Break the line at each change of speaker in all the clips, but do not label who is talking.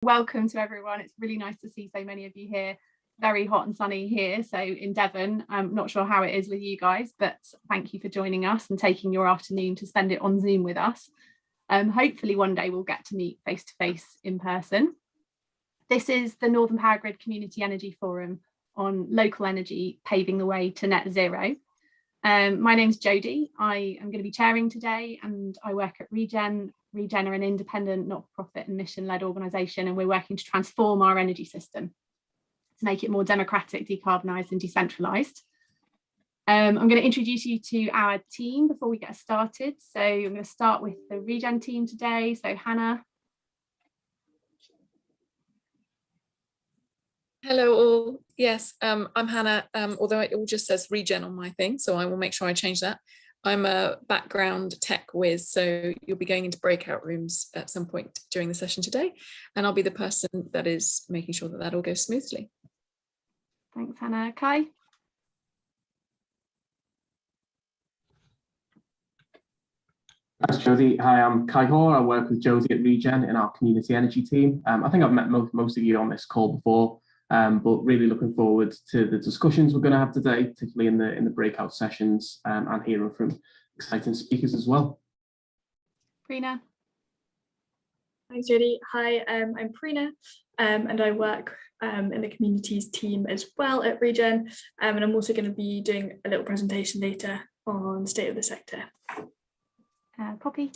Welcome to everyone. It's really nice to see so many of you here. Very hot and sunny here, so in Devon. I'm not sure how it is with you guys, but thank you for joining us and taking your afternoon to spend it on Zoom with us. Hopefully one day we'll get to meet face to face in person. This is the Northern Powergrid Community Energy Forum on local energy paving the way to net zero. My name's Jodie. I am going to be chairing today, and I work at Regen. Regen are an independent, not-for-profit and mission-led organisation, and we're working to transform our energy system to make it more democratic, decarbonised and decentralised. I'm going to introduce you to our team before we get started. So I'm going to start with the Regen team today. So Hannah.
Hello all. Yes, I'm Hannah, although it all just says Regen on my thing, so I will make sure I change that. I'm a background tech whiz, so you'll be going into breakout rooms at some point during the session today, and I'll be the person that is making sure that that all goes smoothly.
Thanks, Hannah. Kai?
Thanks, Jodie. Hi, I'm Kai Hoare. I work with Jodie at Regen in our community energy team. I think I've met most of you on this call before, but really looking forward to the discussions we're going to have today, particularly in the breakout sessions, and hearing from exciting speakers as well.
Prina.
Thanks, Jodie. Hi, I'm Prina, and I work in the communities team as well at Regen, and I'm also going to be doing a little presentation later on the state of the sector.
Poppy.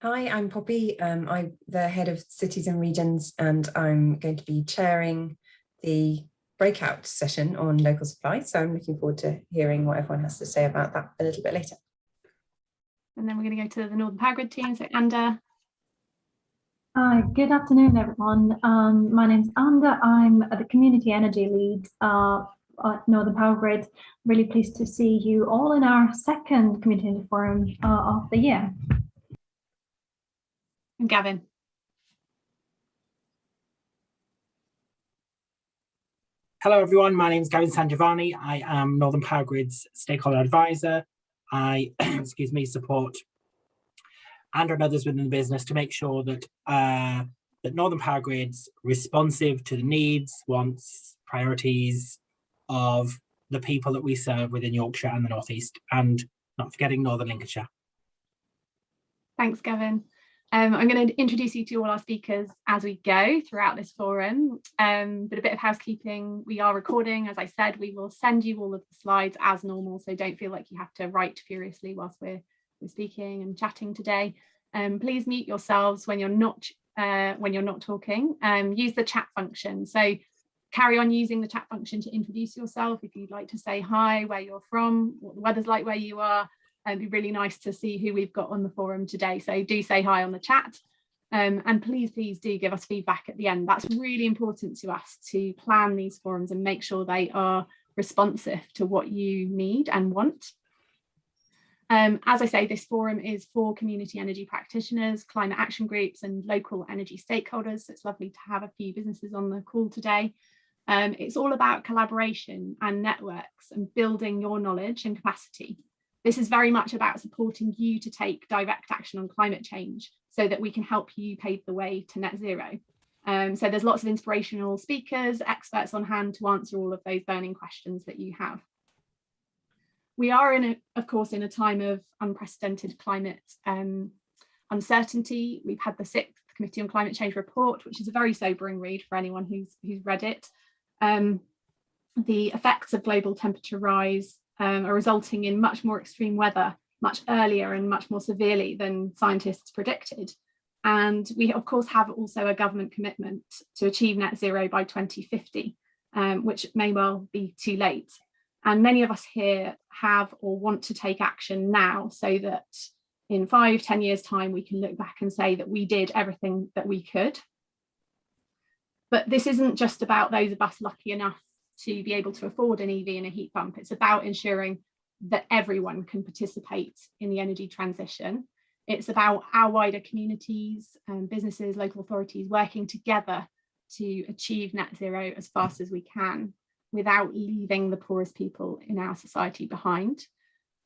Hi, I'm Poppy. I'm the head of cities and regions, and I'm going to be chairing the breakout session on local supply. So I'm looking forward to hearing what everyone has to say about that a little bit later.
And then we're going to go to the Northern Powergrid team. So Anda.
Hi, good afternoon, everyone. My name's Anda. I'm the community energy lead at Northern Powergrid. Really pleased to see you all in our second community energy forum of the year.
And Gavin.
Hello everyone, my name is Gavin Sangiovanni. I am Northern Powergrid's stakeholder advisor. I support Andrew and others within the business to make sure that that Northern Powergrid's responsive to the needs, wants, priorities of the people that we serve within Yorkshire and the North East, and not forgetting Northern Lincolnshire.
Thanks, Gavin. I'm going to introduce you to all our speakers as we go throughout this forum, but a bit of housekeeping. We are recording, as I said. We will send you all of the slides as normal, so don't feel like you have to write furiously whilst we're speaking and chatting today. Please mute yourselves when you're not talking. Use the chat function. So carry on using the chat function to introduce yourself if you'd like to say hi, where you're from, what the weather's like where you are. It'd be really nice to see who we've got on the forum today. So do say hi on the chat, and please do give us feedback at the end. That's really important to us to plan these forums and make sure they are responsive to what you need and want. As I say, this forum is for community energy practitioners, climate action groups and local energy stakeholders. So it's lovely to have a few businesses on the call today. It's all about collaboration and networks and building your knowledge and capacity. This is very much about supporting you to take direct action on climate change so that we can help you pave the way to net zero. So there's lots of inspirational speakers, experts on hand to answer all of those burning questions that you have. We are, of course, in a time of unprecedented climate uncertainty. We've had the 6th Committee on Climate Change report, which is a very sobering read for anyone who's read it. The effects of global temperature rise are resulting in much more extreme weather, much earlier and much more severely than scientists predicted. And we, of course, have also a government commitment to achieve net zero by 2050, which may well be too late. And many of us here have or want to take action now so that in 5-10 years' time, we can look back and say that we did everything that we could. But this isn't just about those of us lucky enough to be able to afford an EV and a heat pump. It's about ensuring that everyone can participate in the energy transition. It's about our wider communities and businesses, local authorities working together to achieve net zero as fast as we can without leaving the poorest people in our society behind.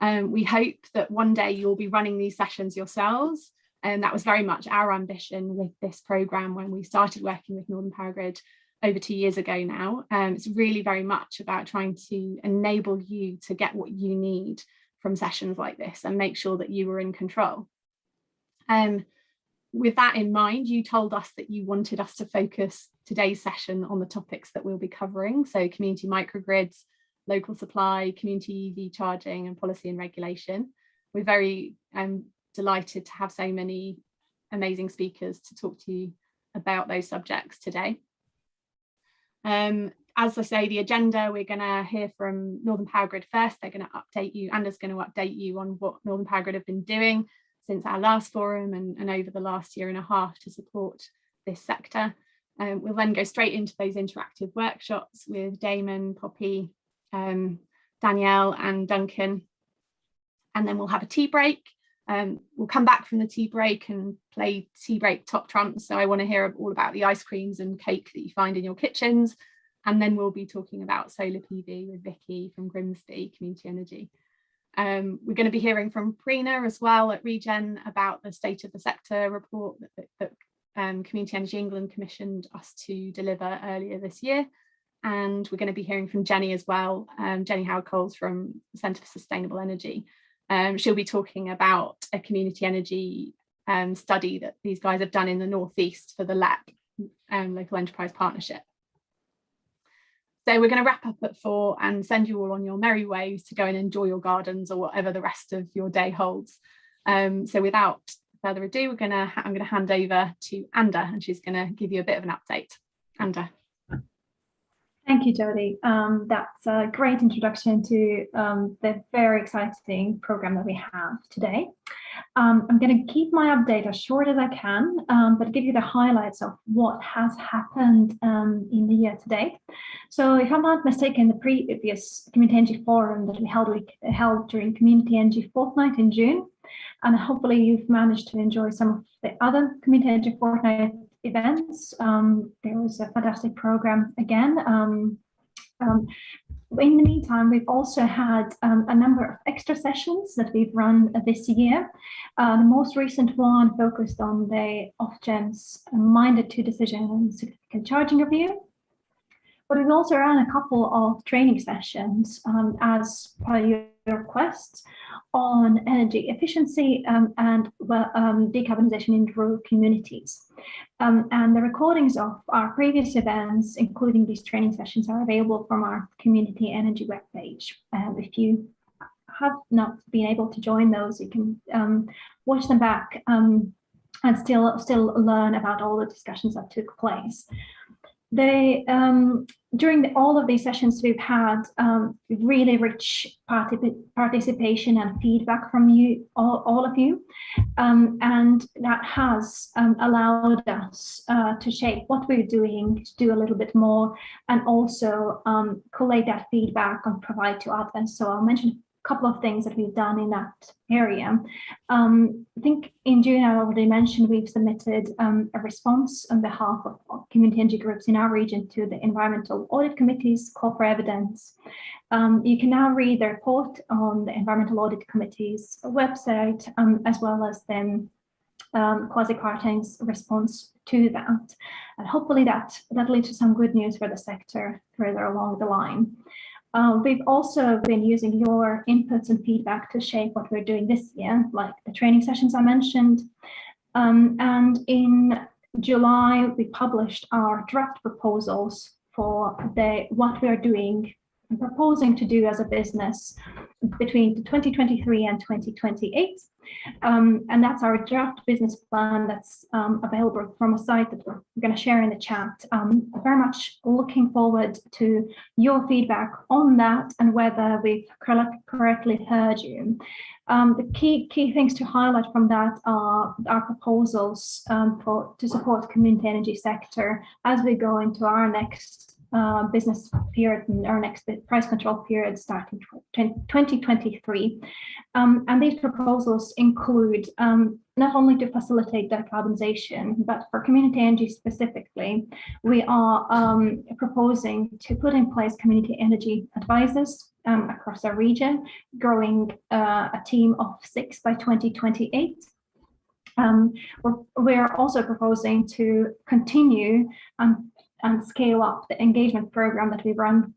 We hope that one day you'll be running these sessions yourselves And that was very much our ambition with this programme when we started working with Northern Powergrid over 2 years ago now. It's really very much about trying to enable you to get what you need from sessions like this and make sure that you were in control. With that in mind, you told us that you wanted us to focus today's session on the topics that we'll be covering. So community microgrids, local supply, community EV charging, and policy and regulation. We're very delighted to have so many amazing speakers to talk to you about those subjects today. As I say, the agenda, we're going to hear from Northern Powergrid first. They're going to update you, Anna's going to update you on what Northern Powergrid have been doing since our last forum and over the last year and a half to support this sector. We'll then go straight into those interactive workshops with Damon, Poppy, Danielle and Duncan. And then we'll have a tea break. We'll come back from the tea break and play tea break top trumps. So I want to hear all about the ice creams and cake that you find in your kitchens. And then we'll be talking about solar PV with Vicky from Grimsby Community Energy. We're going to be hearing from Prina as well at Regen about the state of the sector report that Community Energy England commissioned us to deliver earlier this year. And we're going to be hearing from Jenny as well, Jenny Howard-Coles from the Centre for Sustainable Energy. She'll be talking about a community energy study that these guys have done in the Northeast for the LEP, Local Enterprise Partnership. So we're going to wrap up at 4 and send you all on your merry ways to go and enjoy your gardens or whatever the rest of your day holds. So without further ado, I'm going to hand over to Anda, and she's going to give you a bit of an update. Anda.
Thank you, Jodie. That's a great introduction to the very exciting program that we have today. I'm going to keep my update as short as I can, but give you the highlights of what has happened in the year to date. So if I'm not mistaken, the previous Community Energy Forum that we held during Community Energy Fortnight in June, and hopefully you've managed to enjoy some of the other Community Energy Fortnight events. There was a fantastic program again. In the meantime, we've also had a number of extra sessions that we've run this year. The most recent one focused on the Ofgem's Minded to Decision and Significant Charging Review. But we've also run a couple of training sessions as per your requests on energy efficiency and decarbonisation in rural communities. And the recordings of our previous events, including these training sessions, are available from our Community Energy webpage. If you have not been able to join those, you can watch them back and still learn about all the discussions that took place. During all of these sessions, we've had really rich participation and feedback from you, all of you, and that has allowed us to shape what we're doing, to do a little bit more, and also collate that feedback and provide to others. So I'll mention a couple of things that we've done in that area. I think in June, I already mentioned we've submitted a response on behalf of community energy groups in our region to the environmental audit committee's call for evidence. You can now read the report on the environmental audit committee's website, as well as then Quasi-Quartain's response to that. And hopefully that leads to some good news for the sector further along the line. We've also been using your inputs and feedback to shape what we're doing this year, like the training sessions I mentioned. And in July, we published our draft proposals for what we're doing and proposing to do as a business between 2023 and 2028. And that's our draft business plan that's available from a site that we're going to share in the chat. Very much looking forward to your feedback on that and whether we've correctly heard you. The key things to highlight from that are our proposals to support the community energy sector as we go into our next business period and our next price control period starting 2023. And these proposals include not only to facilitate decarbonisation, but for community energy specifically, we are proposing to put in place community energy advisors across our region, growing a team of 6 by 2028. We're also proposing to continue and scale up the engagement program that we run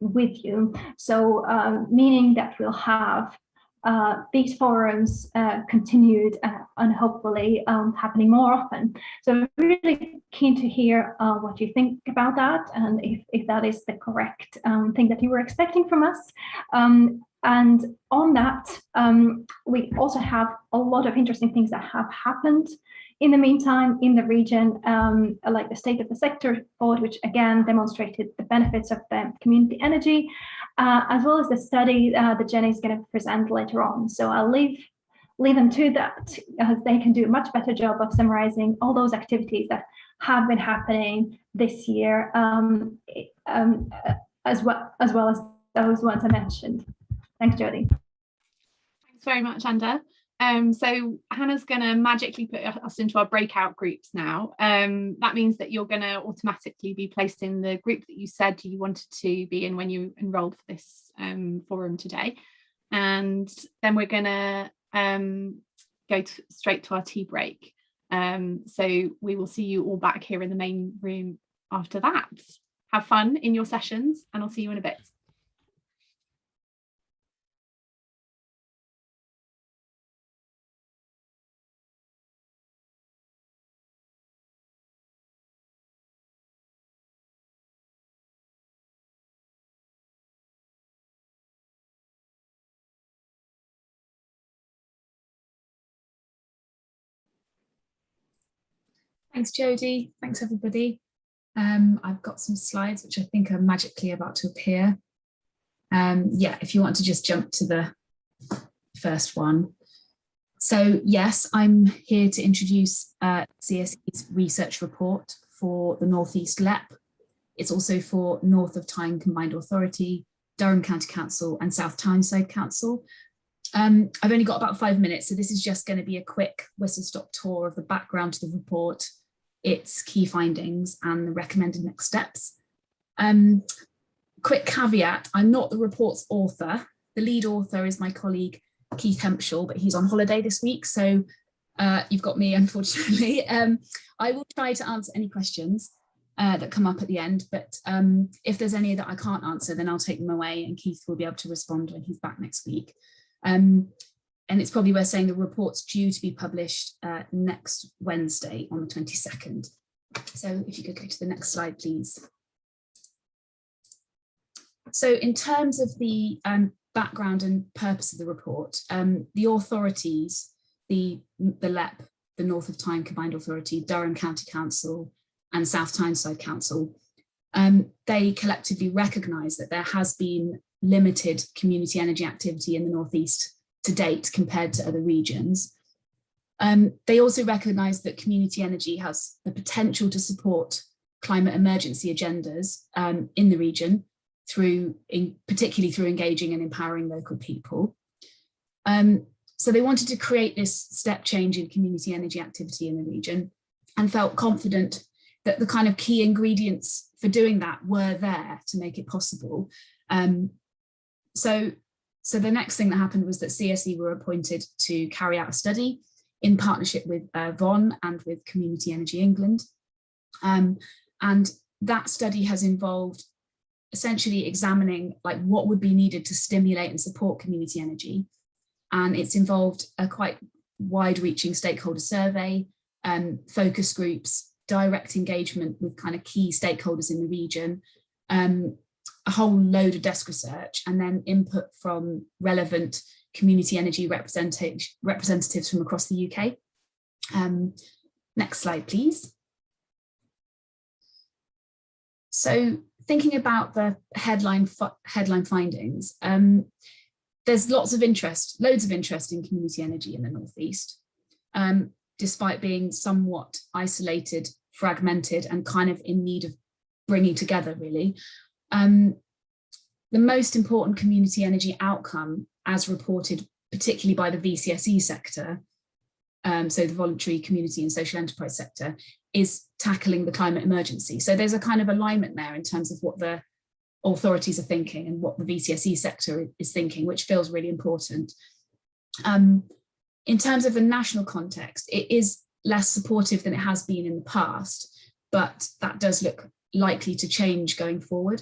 with you. So meaning that we'll have these forums continued and hopefully happening more often. So I'm really keen to hear what you think about that, and if that is the correct thing that you were expecting from us. And on that, we also have a lot of interesting things that have happened in the meantime in the region, like the State of the Sector report, which again demonstrated the benefits of the community energy, as well as the study that Jenny is going to present later on. So I'll leave them to that, as they can do a much better job of summarizing all those activities that have been happening this year, as well as those ones I mentioned. Thanks, Jodie.
Thanks very much, Anda. So Hannah's going to magically put us into our breakout groups now. That means that you're going to automatically be placed in the group that you said you wanted to be in when you enrolled for this forum today. And then we're going to go straight to our tea break. So we will see you all back here in the main room after that. Have fun in your sessions, and I'll see you in a bit.
Thanks, Jodie. Thanks, everybody. I've got some slides which I think are magically about to appear. Yeah, if you want to just jump to the first one. So yes, I'm here to introduce CSE's research report for the North East LEP. It's also for North of Tyne Combined Authority, Durham County Council and South Tyneside Council. I've only got about 5 minutes, so this is just going to be a quick whistle-stop tour of the background to the report, its key findings and the recommended next steps. Quick caveat, I'm not the report's author. The lead author is my colleague Keith Hempshall, but he's on holiday this week, so you've got me, unfortunately. I will try to answer any questions that come up at the end, but if there's any that I can't answer, then I'll take them away and Keith will be able to respond when he's back next week. And it's probably worth saying the report's due to be published next Wednesday on the 22nd. So if you could go to the next slide, please. So in terms of the background and purpose of the report, the authorities, the LEP, the North of Tyne Combined Authority, Durham County Council and South Tyneside Council, they collectively recognise that there has been limited community energy activity in the North East to date compared to other regions. They also recognise that community energy has the potential to support climate emergency agendas in the region, particularly through engaging and empowering local people. So they wanted to create this step change in community energy activity in the region and felt confident that the kind of key ingredients for doing that were there to make it possible. So the next thing that happened was that CSE were appointed to carry out a study in partnership with VON and with Community Energy England. And that study has involved essentially examining like what would be needed to stimulate and support community energy. And it's involved a quite wide-reaching stakeholder survey, focus groups, direct engagement with kind of key stakeholders in the region, a whole load of desk research, and then input from relevant community energy representatives from across the UK. Next slide, please. So thinking about the headline findings, there's loads of interest in community energy in the North East, despite being somewhat isolated, fragmented, and kind of in need of bringing together, really. The most important community energy outcome, as reported particularly by the VCSE sector, so the voluntary community and social enterprise sector, is tackling the climate emergency. So there's a kind of alignment there in terms of what the authorities are thinking and what the VCSE sector is thinking, which feels really important. In terms of a national context, it is less supportive than it has been in the past, but that does look likely to change going forward.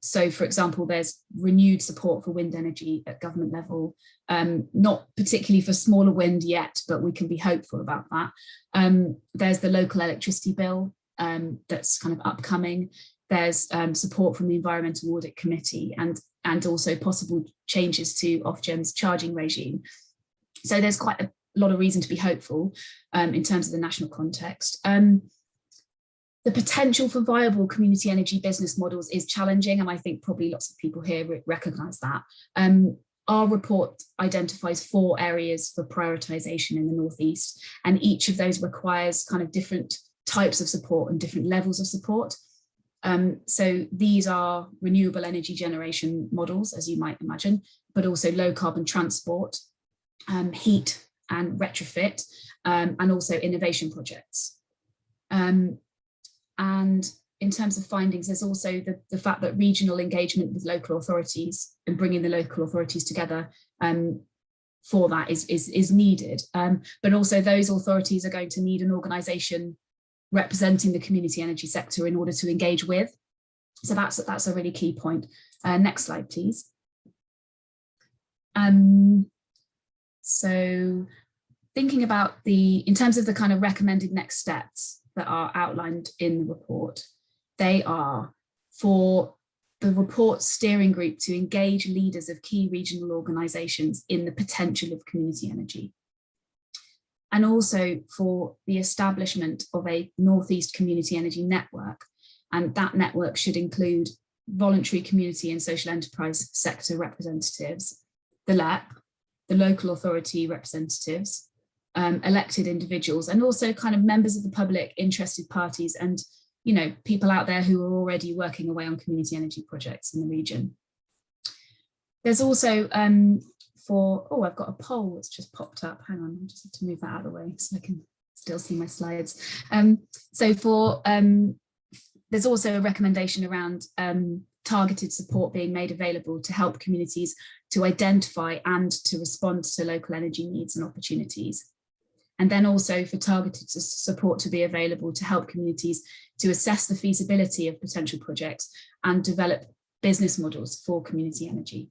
So, for example, there's renewed support for wind energy at government level, not particularly for smaller wind yet, but we can be hopeful about that. There's the local electricity bill that's kind of upcoming. There's support from the Environmental Audit Committee and also possible changes to Ofgem's charging regime. So there's quite a lot of reason to be hopeful in terms of the national context. The potential for viable community energy business models is challenging, and I think probably lots of people here recognise that. Our report identifies 4 areas for prioritisation in the North East, and each of those requires kind of different types of support and different levels of support. So these are renewable energy generation models, as you might imagine, but also low carbon transport, heat and retrofit, and also innovation projects. And in terms of findings, there's also the fact that regional engagement with local authorities and bringing the local authorities together for that is needed. But also those authorities are going to need an organisation representing the community energy sector in order to engage with. So that's a really key point. Next slide, please. So thinking about in terms of the kind of recommended next steps that are outlined in the report, they are for the report steering group to engage leaders of key regional organisations in the potential of community energy. And also for the establishment of a North East community energy network. And that network should include voluntary community and social enterprise sector representatives, the LEP, the local authority representatives, elected individuals, and also kind of members of the public, interested parties, and people out there who are already working away on community energy projects in the region. There's also I've got a poll that's just popped up. Hang on, I just have to move that out of the way so I can still see my slides. There's also a recommendation around targeted support being made available to help communities to identify and to respond to local energy needs and opportunities. And then also for targeted support to be available to help communities to assess the feasibility of potential projects and develop business models for community energy.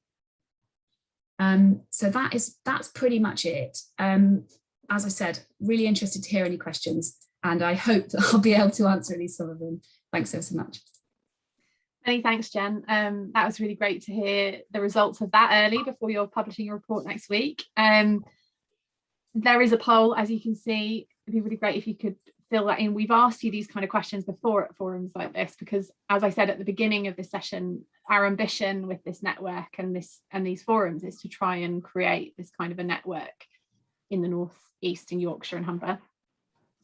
So that's pretty much it. As I said, really interested to hear any questions, and I hope that I'll be able to answer at least some of them. Thanks so much.
Many thanks, Jen. That was really great to hear the results of that early before you're publishing your report next week. There is a poll, as you can see. It'd be really great if you could fill that in. We've asked you these kind of questions before at forums like this, because as I said at the beginning of this session, our ambition with this network and these forums is to try and create this kind of a network in the North East, in Yorkshire and Humber,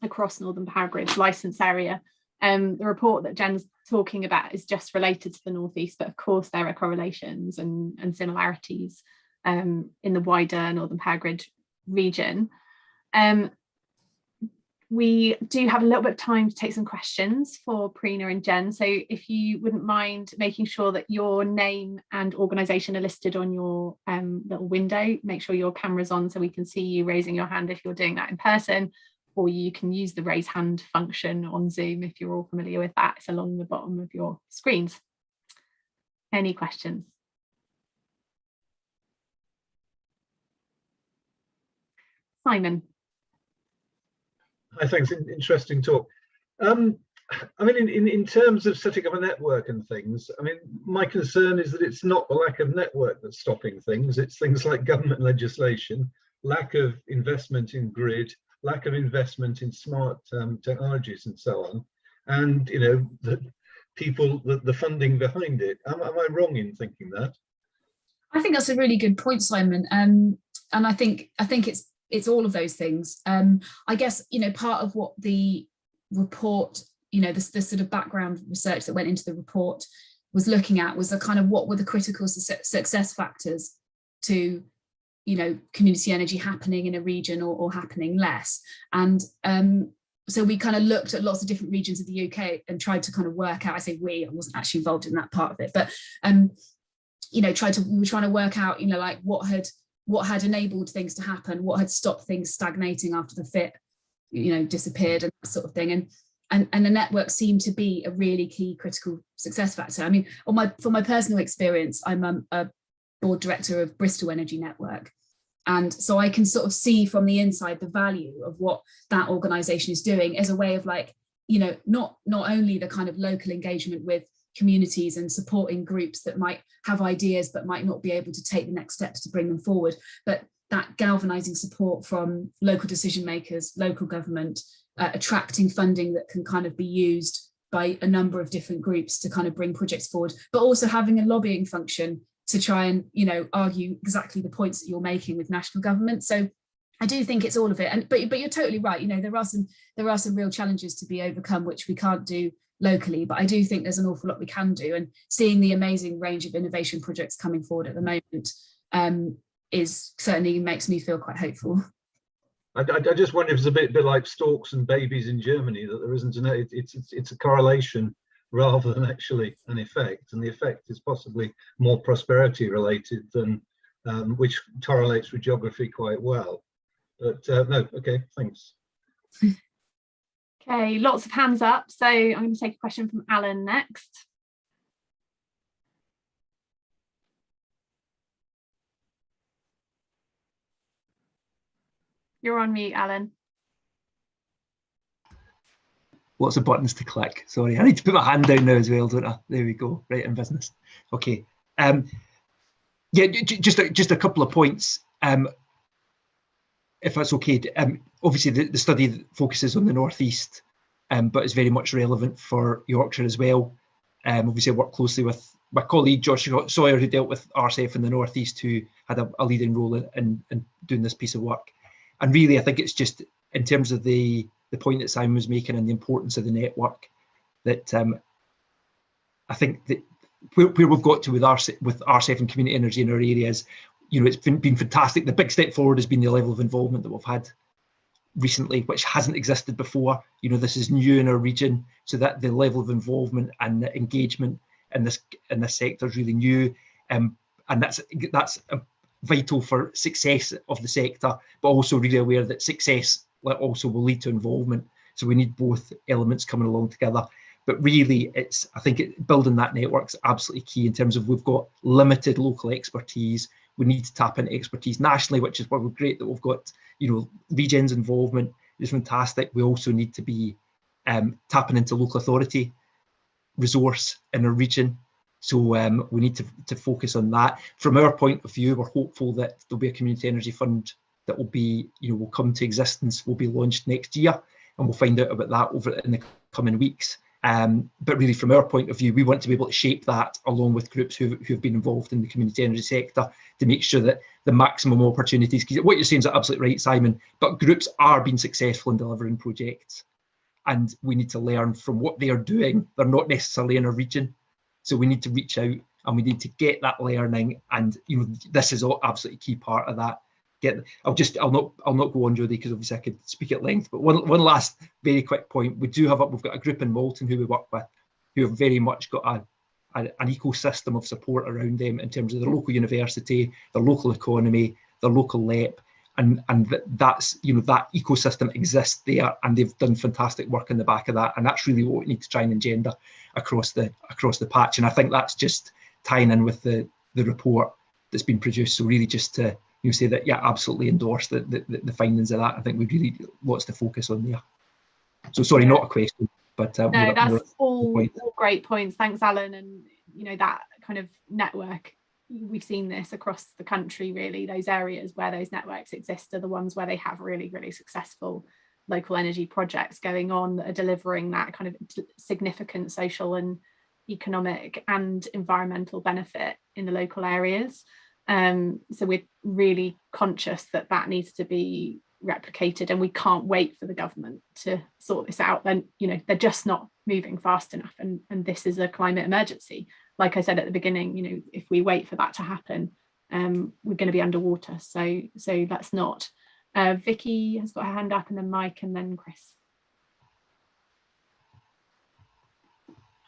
across Northern Powergrid's licence area. The report that Jen's talking about is just related to the North East, but of course there are correlations and similarities in the wider Northern Powergrid region. We do have a little bit of time to take some questions for Prina and Jen, so if you wouldn't mind making sure that your name and organisation are listed on your little window, make sure your camera's on so we can see you raising your hand if you're doing that in person, or you can use the raise hand function on Zoom if you're all familiar with that. It's along the bottom of your screens. Any questions? Simon.
Hi, thanks. Interesting talk. I mean, in terms of setting up a network and things, I mean, my concern is that it's not the lack of network that's stopping things. It's things like government legislation, lack of investment in grid, lack of investment in smart technologies and so on, and the funding behind it. Am I wrong in thinking that?
I think that's a really good point, Simon. And I think it's all of those things. I guess, part of what the report, the sort of background research that went into the report was looking at was the kind of what were the critical success factors to, community energy happening in a region or happening less. And so we kind of looked at lots of different regions of the UK and tried to kind of work out, I wasn't actually involved in that part of it, but, we were trying to work out, like what had what had enabled things to happen, what had stopped things stagnating after the fit, disappeared, and that sort of thing. And the network seemed to be a really key critical success factor. I mean, for my personal experience, I'm a board director of Bristol Energy Network. And so I can sort of see from the inside the value of what that organisation is doing as a way of not only the kind of local engagement with communities and supporting groups that might have ideas but might not be able to take the next steps to bring them forward, but that galvanising support from local decision makers, local government, attracting funding that can kind of be used by a number of different groups to kind of bring projects forward, but also having a lobbying function to try and argue exactly the points that you're making with national government. So I do think it's all of it. But you're totally right. There are some real challenges to be overcome, which we can't do locally, but I do think there's an awful lot we can do. And seeing the amazing range of innovation projects coming forward at the moment is certainly makes me feel quite hopeful.
I just wonder if it's a bit like storks and babies in Germany, that there isn't it's a correlation rather than actually an effect, and the effect is possibly more prosperity related than which correlates with geography quite well. But no, okay, thanks.
Okay, lots of hands up. So I'm going to take a question from Alan next. You're on mute, Alan.
Lots of buttons to click. Sorry, I need to put my hand down now as well, don't I? There we go. Right, in business. Okay. Yeah, just a couple of points, if that's okay. Obviously, the study focuses on the northeast, but is very much relevant for Yorkshire as well. Obviously, I work closely with my colleague Josh Sawyer, who dealt with RCF in the northeast, who had a leading role in doing this piece of work. And really, I think it's just in terms of the point that Simon was making and the importance of the network, that I think that where we've got to with RCF and community energy in our areas, it's been fantastic. The big step forward has been the level of involvement that we've had recently, which hasn't existed before. This is new in our region, so that the level of involvement and the engagement in this sector is really new, and that's vital for success of the sector, but also really aware that success also will lead to involvement. So we need both elements coming along together. But really, I think building that network is absolutely key in terms of we've got limited local expertise. We need to tap into expertise nationally, which is why we're great that we've got, Regen's involvement is fantastic. We also need to be tapping into local authority resource in our region. So we need to focus on that. From our point of view, we're hopeful that there'll be a community energy fund that will be, will come to existence, will be launched next year, and we'll find out about that over in the coming weeks. But really, from our point of view, we want to be able to shape that along with groups who have been involved in the community energy sector to make sure that the maximum opportunities, because what you're saying is absolutely right, Simon, but groups are being successful in delivering projects, and we need to learn from what they are doing. They're not necessarily in a region, so we need to reach out and we need to get that learning, and this is all absolutely key part of that. I'll not go on, Jodie, because obviously I could speak at length, but one last very quick point. We've got a group in Malton who we work with, who have very much got an ecosystem of support around them in terms of their local university, their local economy, their local LEP, and that's that ecosystem exists there, and they've done fantastic work in the back of that, and that's really what we need to try and engender across the patch. And I think that's just tying in with the report that's been produced. So really just to say that, yeah, absolutely endorse the findings of that. I think we really lots to focus on there. So sorry, not a question, but
no, that's all great points. Thanks, Alan. And that kind of network, we've seen this across the country. Really, those areas where those networks exist are the ones where they have really, really successful local energy projects going on that are delivering that kind of significant social and economic and environmental benefit in the local areas. So we're really conscious that needs to be replicated, and we can't wait for the government to sort this out. Then they're just not moving fast enough, and this is a climate emergency. Like I said at the beginning, if we wait for that to happen, we're going to be underwater. So let's not. Vicky has got her hand up, and then Mike, and then Chris.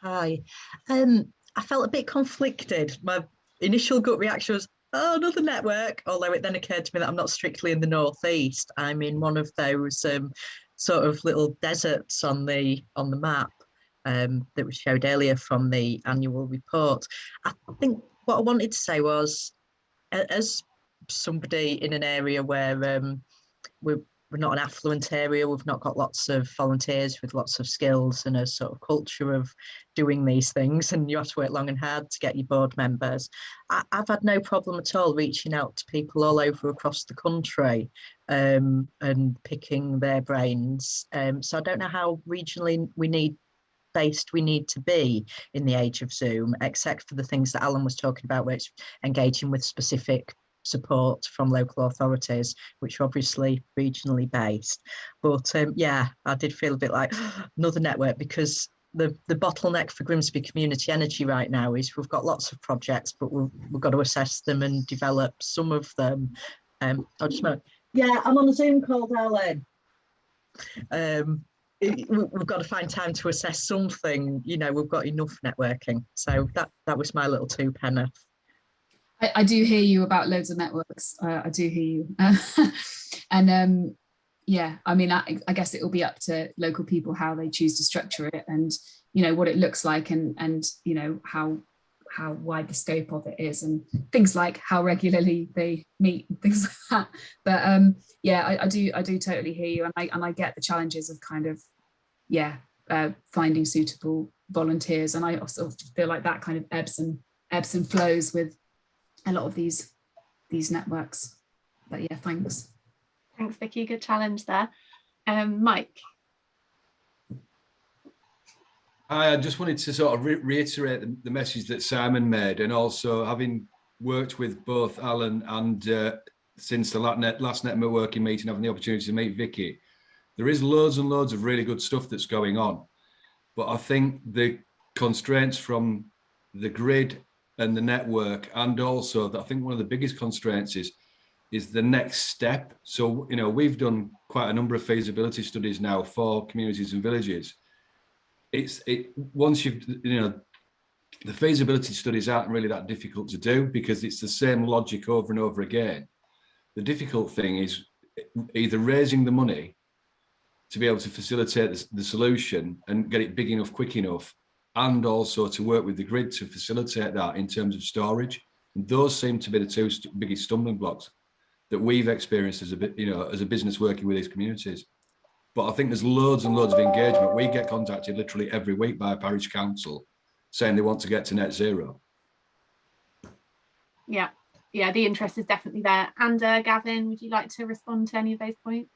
Hi. I felt a bit conflicted. My initial gut reaction was, oh, another network. Although it then occurred to me that I'm not strictly in the northeast. I'm in one of those sort of little deserts on the map that we showed earlier from the annual report. I think what I wanted to say was, as somebody in an area where we're not an affluent area, we've not got lots of volunteers with lots of skills and a sort of culture of doing these things, and you have to work long and hard to get your board members. I've had no problem at all reaching out to people all over across the country and picking their brains. So I don't know how regionally we need to be in the age of Zoom, except for the things that Alan was talking about, where it's engaging with specific support from local authorities, which are obviously regionally based. But yeah, I did feel a bit like another network, because the bottleneck for Grimsby Community Energy right now is we've got lots of projects, but we've got to assess them and develop some of them. I'll just yeah, I'm on a Zoom call, darling. We've got to find time to assess something. You know, we've got enough networking. So that was my little two penny.
I do hear you about loads of networks. I do hear you. And yeah, I mean, I guess it will be up to local people how they choose to structure it, and, you know, what it looks like, and you know, how wide the scope of it is, and things like how regularly they meet and things like that. But yeah, I do totally hear you, and I get the challenges of kind of, yeah, finding suitable volunteers, and I also feel like that kind of ebbs and flows with a lot of these networks. But yeah, thanks
Vicky, good challenge there. Mike.
I just wanted to sort of reiterate the message that Simon made, and also, having worked with both Alan and since the last networking meeting, having the opportunity to meet Vicky, there is loads and loads of really good stuff that's going on. But I think the constraints from the grid and the network, and also that I think one of the biggest constraints is the next step. So, you know, we've done quite a number of feasibility studies now for communities and villages. Once you've, you know, the feasibility studies aren't really that difficult to do, because it's the same logic over and over again. The difficult thing is either raising the money to be able to facilitate the solution and get it big enough, quick enough, and also to work with the grid to facilitate that in terms of storage. And those seem to be the two biggest stumbling blocks that we've experienced as a business working with these communities. But I think there's loads and loads of engagement. We get contacted literally every week by a parish council saying they want to get to net zero.
Yeah, the interest is definitely there. And Gavin, would you like to respond to any of those points?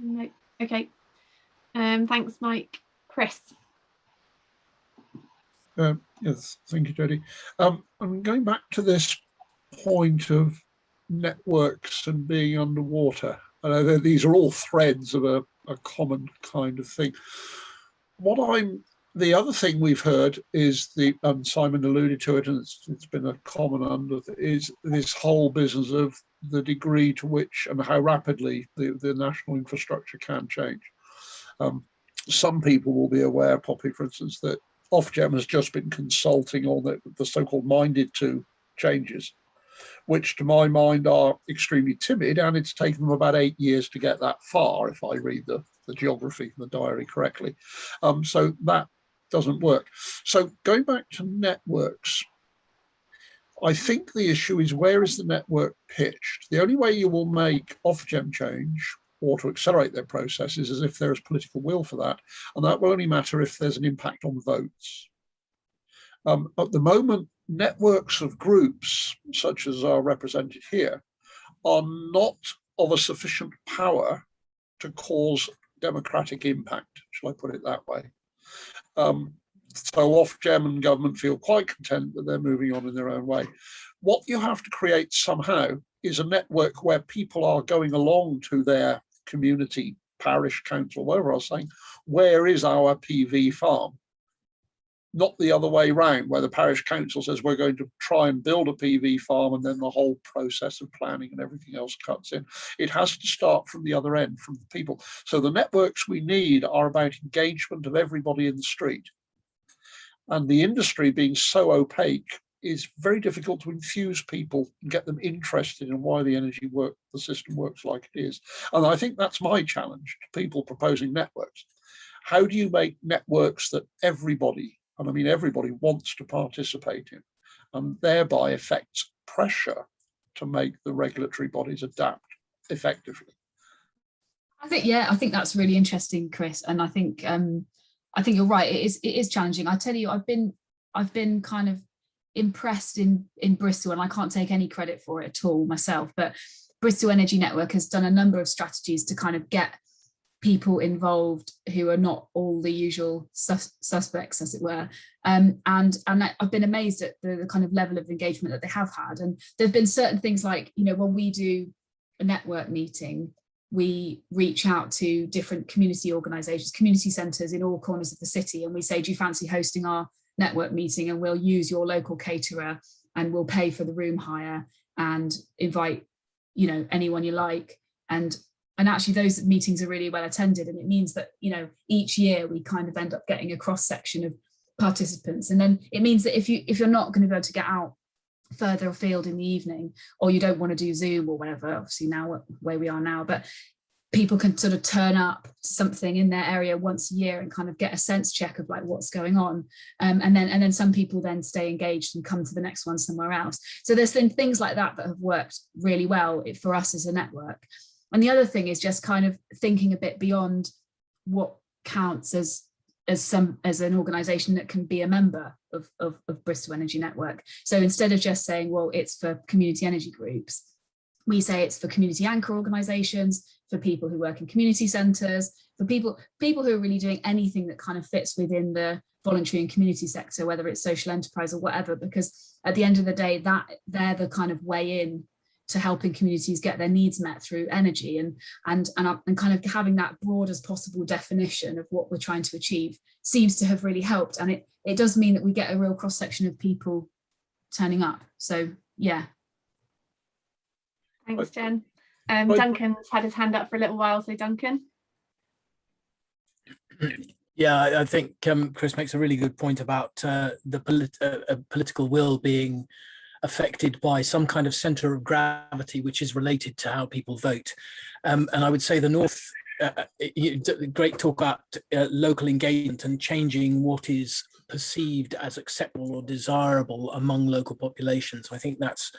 No. Okay. Thanks, Mike. Chris.
Yes, thank you, Jodie. I'm going back to this point of networks and being underwater. I know that these are all threads of a common kind of thing. The other thing we've heard is Simon alluded to it, and it's been a common is this whole business of the degree to which and how rapidly the national infrastructure can change. Some people will be aware, Poppy, for instance, that Ofgem has just been consulting on the so-called minded to changes, which to my mind are extremely timid, and it's taken them about 8 years to get that far, if I read the geography, the diary correctly. So that doesn't work. So going back to networks, I think the issue is, where is the network pitched? The only way you will make Ofgem change or to accelerate their processes is if there is political will for that. And that will only matter if there's an impact on votes. At the moment, networks of groups, such as are represented here, are not of a sufficient power to cause democratic impact, shall I put it that way. So Ofgem and government feel quite content that they're moving on in their own way. What you have to create somehow is a network where people are going along to their community, parish, council, whatever I was saying, where is our PV farm? not the other way round, where the parish council says we're going to try and build a PV farm and then the whole process of planning and everything else cuts in. It has to start from the other end, from the people. So the networks we need are about engagement of everybody in the street. And the industry being so opaque is very difficult to infuse people and get them interested in why the system works like it is. And I think that's my challenge to people proposing networks. How do you make networks that everybody, and I mean everybody, wants to participate in, and thereby affects pressure to make the regulatory bodies adapt effectively?
I think that's really interesting, Chris. And I think you're right. It is challenging. I tell you, I've been kind of impressed in Bristol, and I can't take any credit for it at all myself, but Bristol Energy Network has done a number of strategies to kind of get people involved who are not all the usual suspects, as it were, and I've been amazed at the kind of level of engagement that they have had. And there have been certain things like, when we do a network meeting, we reach out to different community organisations, community centres in all corners of the city, and we say, do you fancy hosting our network meeting, and we'll use your local caterer and we'll pay for the room hire and invite anyone you like. And actually those meetings are really well attended, and it means that each year we kind of end up getting a cross section of participants. And then it means that if you're not going to be able to get out further afield in the evening, or you don't want to do Zoom or whatever, obviously now where we are now, but people can sort of turn up to something in their area once a year and kind of get a sense check of like what's going on. And then some people then stay engaged and come to the next one somewhere else. So there's been things like that have worked really well for us as a network. And the other thing is just kind of thinking a bit beyond what counts as an organisation that can be a member of Bristol Energy Network. So instead of just saying, well, it's for community energy groups, we say it's for community anchor organisations, for people who work in community centres, for people who are really doing anything that kind of fits within the voluntary and community sector, whether it's social enterprise or whatever, because at the end of the day, that they're the kind of way in to helping communities get their needs met through energy, and kind of having that broad as possible definition of what we're trying to achieve seems to have really helped. And it does mean that we get a real cross section of people turning up. So yeah.
Thanks, Jen. Duncan's had his hand up for a little while, so Duncan.
Yeah, I think Chris makes a really good point about the political will being affected by some kind of centre of gravity, which is related to how people vote. And I would say the North, great talk about local engagement and changing what is perceived as acceptable or desirable among local populations. I think that's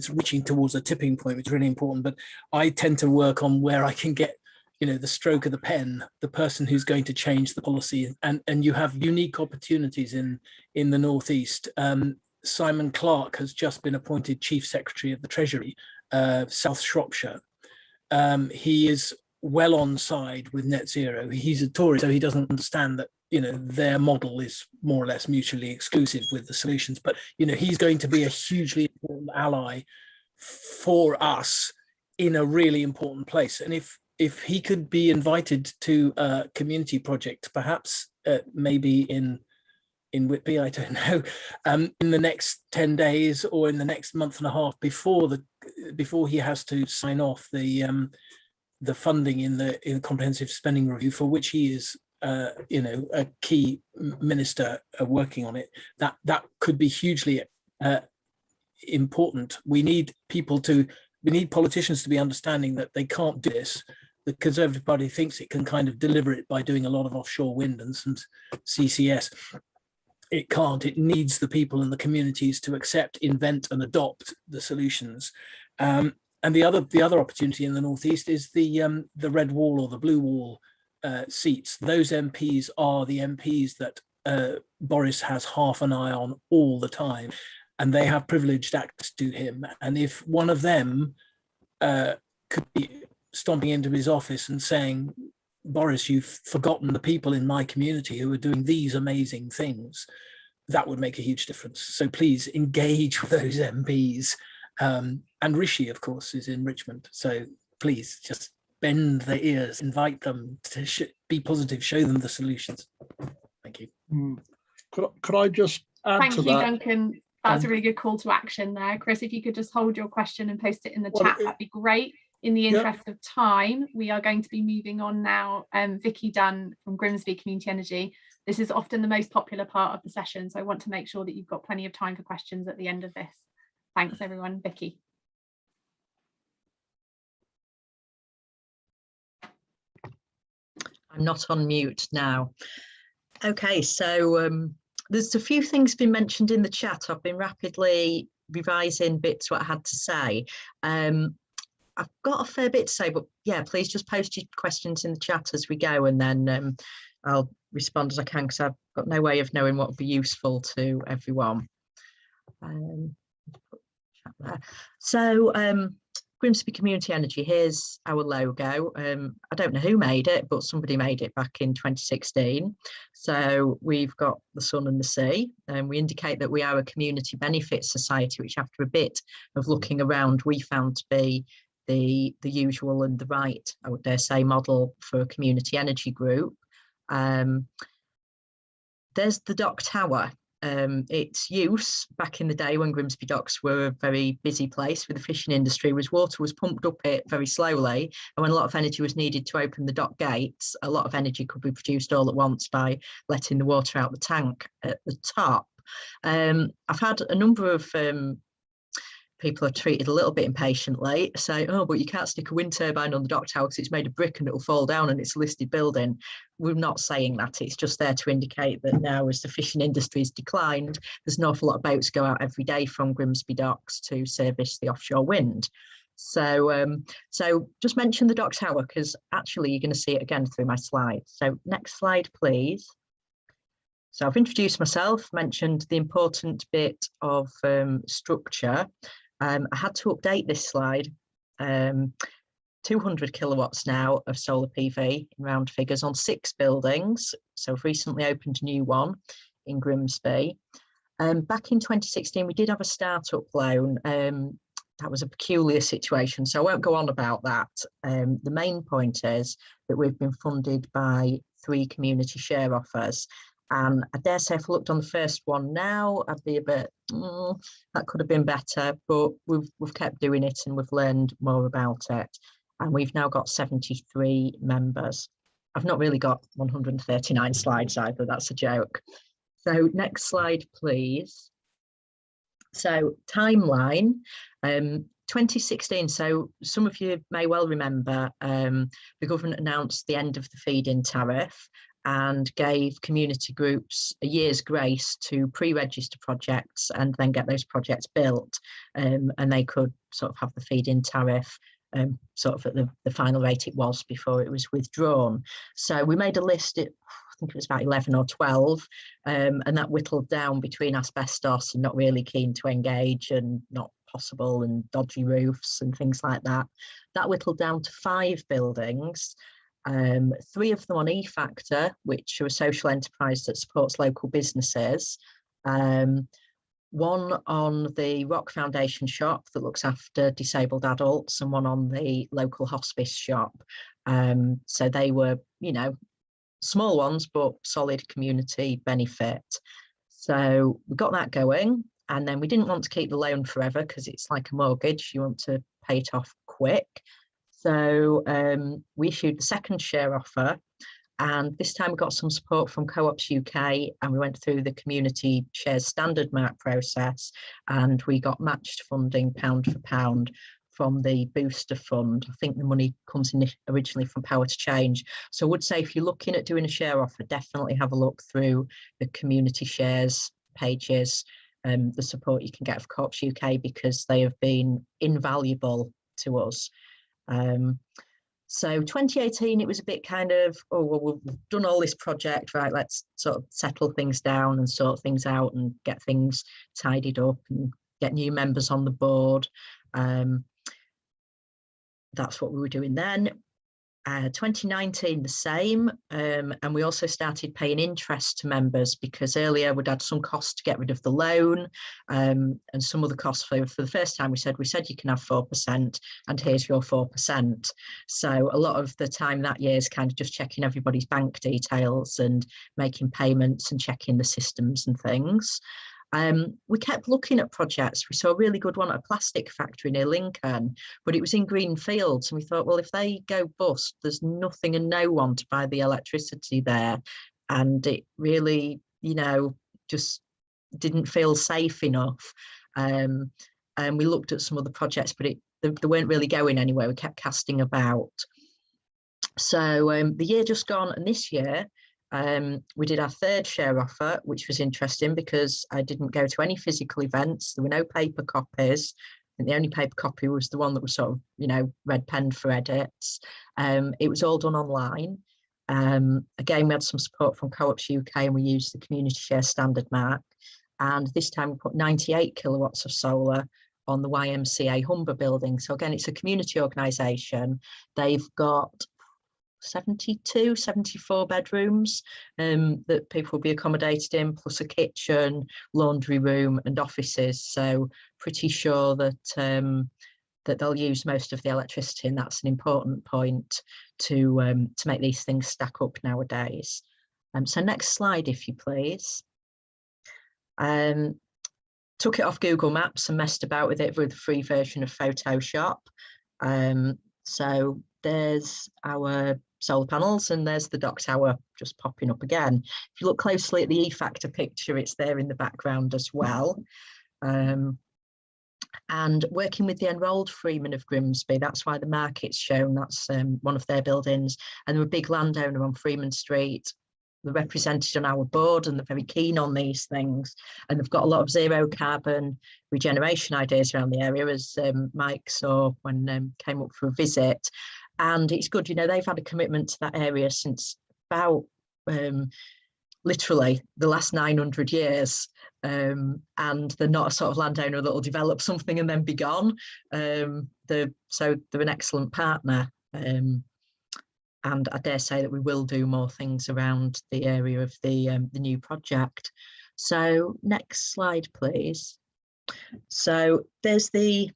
reaching towards a tipping point, which is really important. But I tend to work on where I can get the stroke of the pen, the person who's going to change the policy. And you have unique opportunities in the Northeast. Simon Clarke has just been appointed Chief Secretary of the Treasury, South Shropshire. He is well on side with net zero. He's a Tory, so he doesn't understand that their model is more or less mutually exclusive with the solutions. But he's going to be a hugely important ally for us in a really important place. And if he could be invited to a community project, perhaps maybe in Whitby, I don't know, in the next 10 days or in the next month and a half before he has to sign off the funding in the comprehensive spending review, for which he is a key minister working on it, that could be hugely important. We need politicians to be understanding that they can't do this. The Conservative Party thinks it can kind of deliver it by doing a lot of offshore wind and some CCS. It can't. It needs the people and the communities to accept, invent, and adopt the solutions. And the other opportunity in the Northeast is the red wall or the blue wall seats. Those MPs are the MPs that Boris has half an eye on all the time, and they have privileged access to him. And if one of them could be stomping into his office and saying, Boris, you've forgotten the people in my community who are doing these amazing things, that would make a huge difference. So please engage with those MPs. And Rishi, of course, is in Richmond. So please just bend their ears, invite them to be positive, show them the solutions. Thank you.
Could I just add
Thank
to
you,
that?
Duncan. That's a really good call to action there. Chris, if you could just hold your question and post it in the chat, that'd be great. In the interest of time, we are going to be moving on now. Vicky Dunn from Grimsby Community Energy. This is often the most popular part of the session, so I want to make sure that you've got plenty of time for questions at the end of this. Thanks, everyone. Vicky.
I'm not on mute now. Okay, so there's a few things been mentioned in the chat. I've been rapidly revising bits what I had to say. I've got a fair bit to say, but yeah, please just post your questions in the chat as we go, and then I'll respond as I can, because I've got no way of knowing what would be useful to everyone. So Grimsby Community Energy, here's our logo. I don't know who made it, but somebody made it back in 2016. So we've got the sun and the sea, and we indicate that we are a community benefit society, which after a bit of looking around, we found to be the usual and the right, I would dare say, model for a community energy group. There's the dock tower. Its use back in the day when Grimsby docks were a very busy place with the fishing industry was water was pumped up it very slowly, and when a lot of energy was needed to open the dock gates, a lot of energy could be produced all at once by letting the water out the tank at the top. I've had a number of people are treated a little bit impatiently, say, oh, but you can't stick a wind turbine on the dock tower because it's made of brick and it'll fall down and it's a listed building. We're not saying that. It's just there to indicate that now, as the fishing industry has declined, there's an awful lot of boats go out every day from Grimsby docks to service the offshore wind. So, so just mention the dock tower, because actually you're going to see it again through my slides. So next slide, please. So I've introduced myself, mentioned the important bit of structure. I had to update this slide. 200 kilowatts now of solar PV in round figures on 6 buildings. So I've recently opened a new one in Grimsby. Back in 2016, we did have a startup loan. That was a peculiar situation, so I won't go on about that. The main point is that we've been funded by 3 community share offers. And I dare say if I looked on the first one now, I'd be a bit, that could have been better, but we've kept doing it and we've learned more about it. And we've now got 73 members. I've not really got 139 slides either, that's a joke. So next slide, please. So timeline, 2016, so some of you may well remember the government announced the end of the feed-in tariff and gave community groups a year's grace to pre-register projects and then get those projects built, and they could sort of have the feed-in tariff sort of at the final rate it was before it was withdrawn. So we made a list, I think it was about 11 or 12, and that whittled down between asbestos and not really keen to engage and not possible and dodgy roofs and things like that. That whittled down to 5 buildings. 3 of them on E-Factor, which are a social enterprise that supports local businesses. 1 on the Rock Foundation shop that looks after disabled adults, and 1 on the local hospice shop. So they were, you know, small ones, but solid community benefit. So we got that going, and then we didn't want to keep the loan forever because it's like a mortgage. You want to pay it off quick. So we issued the second share offer, and this time we got some support from Co-ops UK, and we went through the community shares standard mark process, and we got matched funding pound for pound from the booster fund. I think the money comes in originally from Power to Change. So I would say if you're looking at doing a share offer, definitely have a look through the community shares pages, the support you can get of Co-ops UK, because they have been invaluable to us. So 2018, it was a bit kind of, oh, well, we've done all this project, right, let's sort of settle things down and sort things out and get things tidied up and get new members on the board. That's what we were doing then. 2019 the same, and we also started paying interest to members, because earlier we'd had some costs to get rid of the loan, and some other costs. For the first time we said you can have 4%, and here's your 4%. So a lot of the time that year is kind of just checking everybody's bank details and making payments and checking the systems and things. We kept looking at projects. We saw a really good one at a plastic factory near Lincoln, but it was in green fields, and we thought, well, if they go bust, there's nothing and no one to buy the electricity there, and it really, you know, just didn't feel safe enough. And we looked at some other projects, but they weren't really going anywhere. We kept casting about. So the year just gone, and this year we did our third share offer, which was interesting because I didn't go to any physical events. There were no paper copies. And the only paper copy was the one that was sort of, you know, red penned for edits. It was all done online. Again, we had some support from Co-ops UK, and we used the community share standard mark. And this time we put 98 kilowatts of solar on the YMCA Humber building. So again, it's a community organisation. They've got 74 bedrooms that people will be accommodated in, plus a kitchen, laundry room and offices. So pretty sure that that they'll use most of the electricity, and that's an important point to make these things stack up nowadays. So next slide, if you please. Took it off Google Maps and messed about with it with the free version of Photoshop. So there's our solar panels, and there's the dock tower just popping up again. If you look closely at the E-Factor picture, it's there in the background as well. And working with the enrolled freemen of Grimsby, that's why the market's shown, that's one of their buildings. And they're a big landowner on Freeman Street. They're represented on our board, and they're very keen on these things. And they've got a lot of zero carbon regeneration ideas around the area, as Mike saw when came up for a visit. And it's good, you know, they've had a commitment to that area since about literally the last 900 years. And they're not a sort of landowner that will develop something and then be gone. So they're an excellent partner. And I dare say that we will do more things around the area of the new project. So next slide, please. So there's the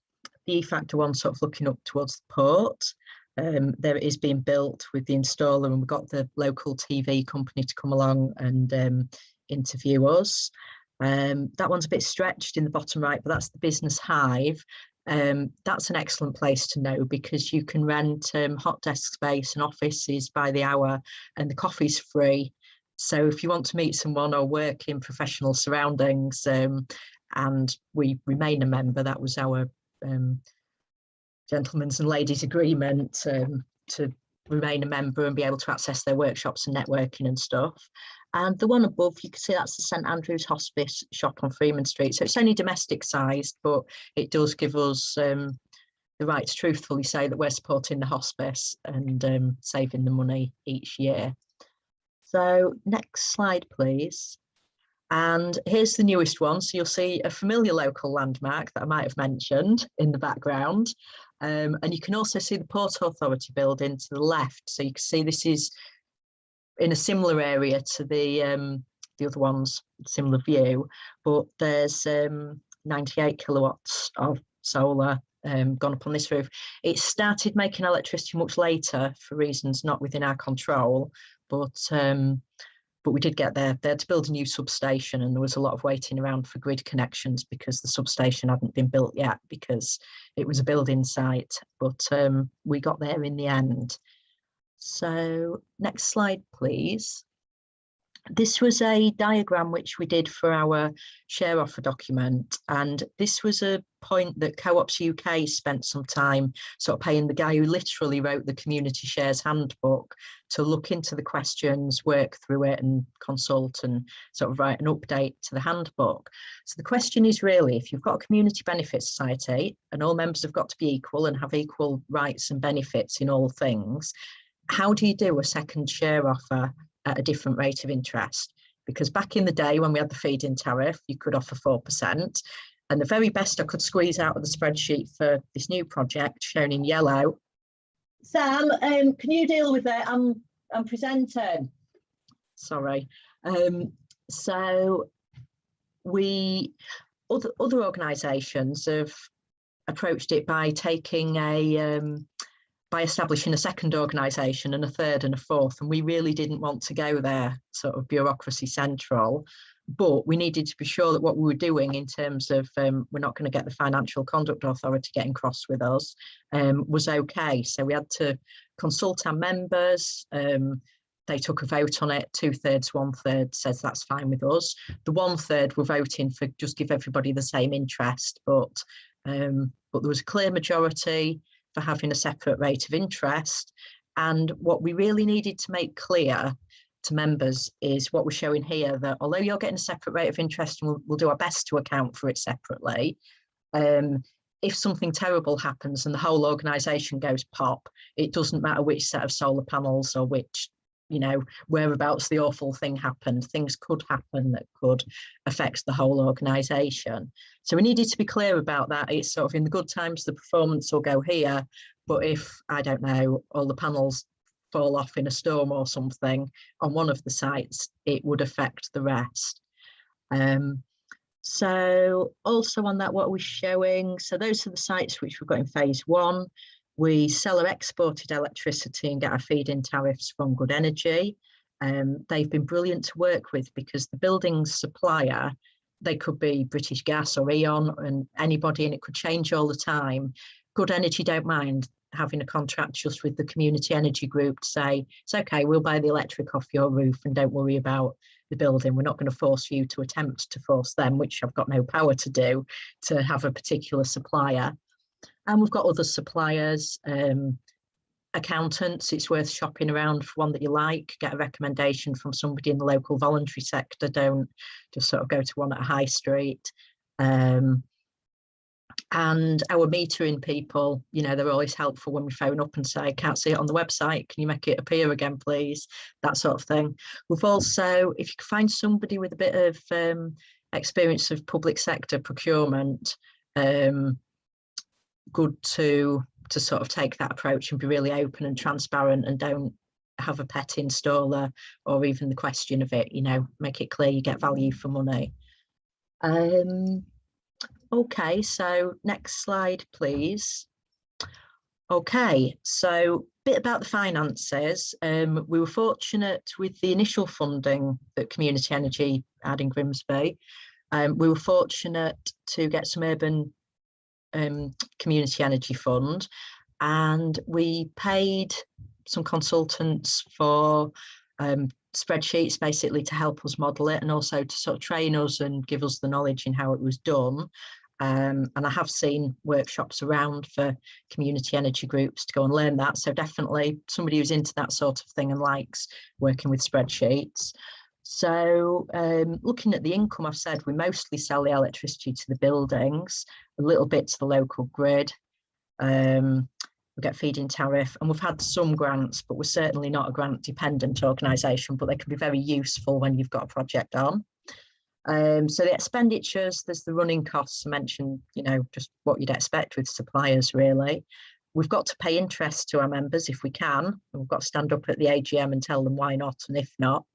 E-Factor one sort of looking up towards the port. There it is being built with the installer, and we've got the local TV company to come along and interview us. That one's a bit stretched in the bottom right, but that's the business hive. That's an excellent place to know, because you can rent hot desk space and offices by the hour, and the coffee's free. So if you want to meet someone or work in professional surroundings, and we remain a member, that was our gentlemen's and ladies agreement to remain a member and be able to access their workshops and networking and stuff. And the one above, you can see that's the St Andrew's Hospice shop on Freeman Street. So it's only domestic sized, but it does give us the right to truthfully say that we're supporting the hospice and saving the money each year. So next slide, please. And here's the newest one. So you'll see a familiar local landmark that I might have mentioned in the background. And you can also see the Port Authority building to the left. So you can see this is in a similar area to the other ones, similar view, but there's 98 kilowatts of solar gone up on this roof. It started making electricity much later for reasons not within our control, but we did get there. They had to build a new substation, and there was a lot of waiting around for grid connections because the substation hadn't been built yet because it was a building site, but we got there in the end. So next slide, please. This was a diagram which we did for our share offer document, and this was a point that Co-ops UK spent some time sort of paying the guy who literally wrote the community shares handbook to look into the questions, work through it and consult and sort of write an update to the handbook. So the question is really, if you've got a community benefit society and all members have got to be equal and have equal rights and benefits in all things, how do you do a second share offer at a different rate of interest? Because back in the day when we had the feed-in tariff, you could offer 4%. And the very best I could squeeze out of the spreadsheet for this new project, shown in yellow, Sam, can you deal with it? I'm presenting. Sorry. So other organisations have approached it by taking by establishing a second organisation and a third and a fourth, and we really didn't want to go there, sort of bureaucracy central, but we needed to be sure that what we were doing in terms of we're not going to get the Financial Conduct Authority getting cross with us was okay. So we had to consult our members. They took a vote on it, 2/3, 1/3 says that's fine with us. The 1/3 were voting for just give everybody the same interest, but there was a clear majority for having a separate rate of interest. And what we really needed to make clear to members is what we're showing here, that although you're getting a separate rate of interest, and we'll do our best to account for it separately, if something terrible happens and the whole organisation goes pop, it doesn't matter which set of solar panels or which, you know, whereabouts the awful thing happened. Things could happen that could affect the whole organisation. So we needed to be clear about that. It's sort of in the good times, the performance will go here, but if, I don't know, all the panels fall off in a storm or something on one of the sites, it would affect the rest. So also on that, what we're showing, so those are the sites which we've got in phase 1. We sell our exported electricity and get our feed-in tariffs from Good Energy. They've been brilliant to work with because the building supplier, they could be British Gas or E.ON and anybody, and it could change all the time. Good Energy don't mind having a contract just with the community energy group to say, it's okay, we'll buy the electric off your roof and don't worry about the building. We're not going to force you to attempt to force them, which I've got no power to do, to have a particular supplier. And we've got other suppliers, accountants. It's worth shopping around for one that you like, get a recommendation from somebody in the local voluntary sector. Don't just sort of go to one at a high street. And our metering people, you know, they're always helpful when we phone up and say, can't see it on the website, can you make it appear again, please? That sort of thing. We've also, if you can find somebody with a bit of experience of public sector procurement, good to sort of take that approach and be really open and transparent and don't have a pet installer or even the question of it, you know, make it clear you get value for money. Okay, so next slide, please. Okay, so a bit about the finances. We were fortunate with the initial funding that Community Energy had in Grimsby. We were fortunate to get some urban community energy fund, and we paid some consultants for spreadsheets basically to help us model it and also to sort of train us and give us the knowledge in how it was done. And I have seen workshops around for community energy groups to go and learn that. So definitely somebody who's into that sort of thing and likes working with spreadsheets. So looking at the income, I've said we mostly sell the electricity to the buildings, a little bit to the local grid. We get feed-in tariff, and we've had some grants, but we're certainly not a grant dependent organisation, but they can be very useful when you've got a project on. So the expenditures, there's the running costs I mentioned, you know, just what you'd expect with suppliers really. We've got to pay interest to our members if we can. We've got to stand up at the AGM and tell them why not, and if not.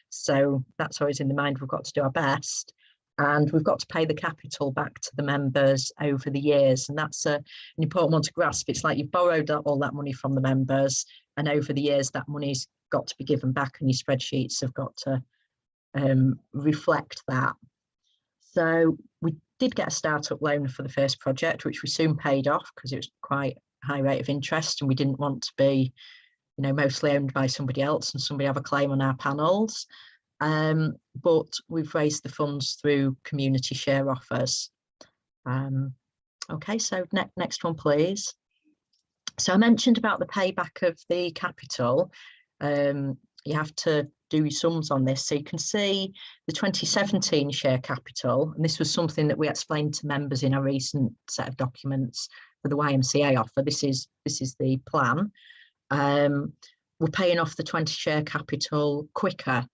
So that's always in the mind, we've got to do our best. And we've got to pay the capital back to the members over the years. And that's an important one to grasp. It's like you've borrowed all that money from the members, and over the years that money's got to be given back, and your spreadsheets have got to reflect that. So we did get a startup loan for the first project, which we soon paid off because it was quite a high rate of interest, and we didn't want to be, you know, mostly owned by somebody else and somebody have a claim on our panels. But we've raised the funds through community share offers. Okay, so next one, please. So I mentioned about the payback of the capital. You have to do sums on this. So you can see the 2017 share capital, and this was something that we explained to members in our recent set of documents for the YMCA offer. This is the plan. We're paying off the 20 share capital quicker,